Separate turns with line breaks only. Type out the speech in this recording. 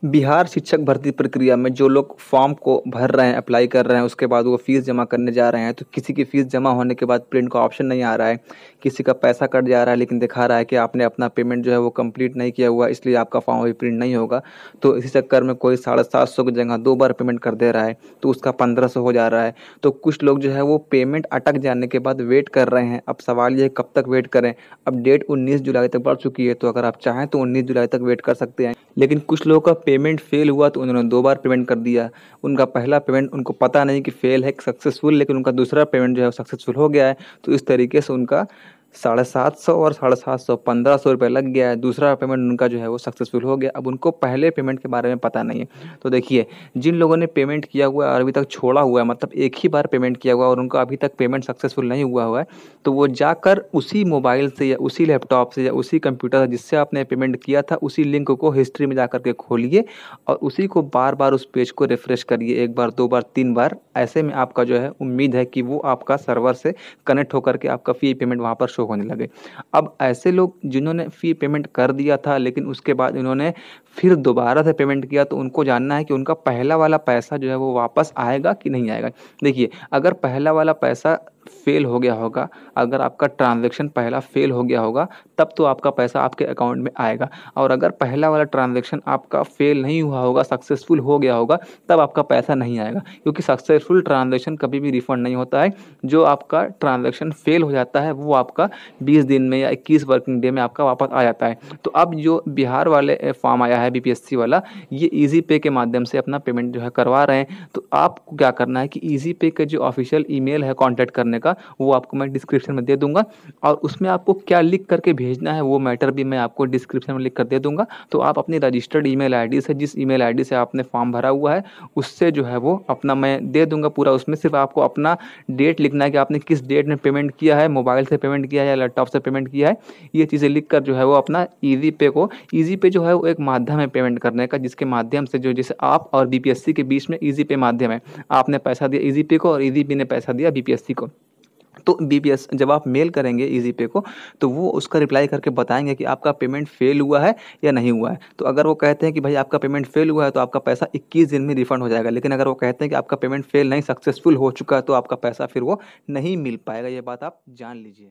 बिहार शिक्षक भर्ती प्रक्रिया में जो लोग फॉर्म को भर रहे हैं, अप्लाई कर रहे हैं, उसके बाद वो फीस जमा करने जा रहे हैं, तो किसी की फीस जमा होने के बाद प्रिंट का ऑप्शन नहीं आ रहा है, किसी का पैसा कट जा रहा है लेकिन दिखा रहा है कि आपने अपना पेमेंट जो है वो कंप्लीट नहीं किया हुआ, इसलिए आपका फॉर्म अभी प्रिंट नहीं होगा। तो इसी चक्कर में कोई 750 की जगह 2 बार पेमेंट कर दे रहा है, तो उसका 1500 हो जा रहा है। तो कुछ लोग जो है वो पेमेंट अटक जाने के बाद वेट कर रहे हैं। अब सवाल ये है कब तक वेट करें। अब डेट 19 जुलाई तक बढ़ चुकी है, तो अगर आप चाहें तो 19 जुलाई तक वेट कर सकते हैं। लेकिन कुछ लोगों का पेमेंट फेल हुआ तो उन्होंने 2 बार पेमेंट कर दिया। उनका पहला पेमेंट उनको पता नहीं कि फेल है कि सक्सेसफुल, लेकिन उनका दूसरा पेमेंट जो है वो सक्सेसफुल हो गया है। तो इस तरीके से उनका 750 और 750 1500 रुपये लग गया है। दूसरा पेमेंट उनका जो है वो सक्सेसफुल हो गया। अब उनको पहले पेमेंट के बारे में पता नहीं है। तो देखिए, जिन लोगों ने पेमेंट किया हुआ है और अभी तक छोड़ा हुआ है, मतलब एक ही बार पेमेंट किया हुआ है और उनका अभी तक पेमेंट सक्सेसफुल नहीं हुआ है, तो वो जाकर उसी मोबाइल से या उसी लैपटॉप से या उसी कंप्यूटर से जिससे आपने पेमेंट किया था, उसी लिंक को हिस्ट्री में जाकर के खोलिए और उसी को बार बार उस पेज को रिफ्रेश करिए, 1 बार 2 बार 3 बार। ऐसे में आपका जो है उम्मीद है कि वो आपका सर्वर से कनेक्ट होकर के आपका फ़ी पेमेंट वहाँ पर शो होने लगे। अब ऐसे लोग जिन्होंने फ़ी पेमेंट कर दिया था लेकिन उसके बाद इन्होंने फिर दोबारा से पेमेंट किया, तो उनको जानना है कि उनका पहला वाला पैसा जो है वो वापस आएगा कि नहीं आएगा। देखिए, अगर पहला वाला पैसा फ़ेल हो गया होगा, अगर आपका ट्रांज़ैक्शन पहला फ़ेल हो गया होगा, तब तो आपका पैसा आपके अकाउंट में आएगा। और अगर पहला वाला ट्रांज़ैक्शन आपका फ़ेल नहीं हुआ होगा, सक्सेसफुल हो गया होगा, तब आपका पैसा नहीं आएगा। क्योंकि सक्सेसफुल ट्रांज़ैक्शन कभी भी रिफ़ंड नहीं होता है। जो आपका ट्रांज़ैक्शन फ़ेल हो जाता है वो आपका 20 दिन में या 21 वर्किंग डे में आपका वापस आ जाता है। तो अब जो बिहार वाले फॉर्म आया है बीपीएससी वाला, ये ईज़ी पे के माध्यम से अपना पेमेंट जो है करवा रहे हैं। तो आपको क्या करना है कि ईज़ी पे का जो ऑफ़िशियल ईमेल है कॉन्टैक्ट करने का, वो आपको मैं डिस्क्रिप्शन में दे दूँगा और उसमें आपको क्या लिख करके भेजना है वो मैटर भी मैं आपको डिस्क्रिप्शन में लिख कर दे दूँगा। तो आप अपनी रजिस्टर्ड ईमेल आईडी से, जिस ईमेल आईडी से आपने फॉर्म भरा हुआ है, उससे जो है वो अपना मैं दे दूँगा पूरा। उसमें सिर्फ़ आपको अपना डेट लिखना है कि आपने किस डेट में पेमेंट किया है, मोबाइल से पेमेंट किया है या लैपटॉप से पेमेंट किया है। ये चीज़ें लिख कर जो है वो अपना ईज़ी पे जो है वो एक माध्यम है पेमेंट करने का, जिसके माध्यम से जो जैसे आप और बीपीएससी के बीच में ईज़ी पे माध्यम है। आपने पैसा दिया ईज़ी पे को और ईज़ी पे ने पैसा दिया बीपीएससी को। तो बीपीएस जब आप मेल करेंगे ईज़ी पे को, तो वो उसका रिप्लाई करके बताएँगे कि आपका पेमेंट फ़ेल हुआ है या नहीं हुआ है। तो अगर वो कहते हैं कि भाई आपका पेमेंट फ़ेल हुआ है, तो आपका पैसा 21 दिन में रिफ़ंड हो जाएगा। लेकिन अगर वो कहते हैं कि आपका पेमेंट फ़ेल नहीं सक्सेसफुल हो चुका है, तो आपका पैसा फिर वो नहीं मिल पाएगा। ये बात आप जान लीजिए।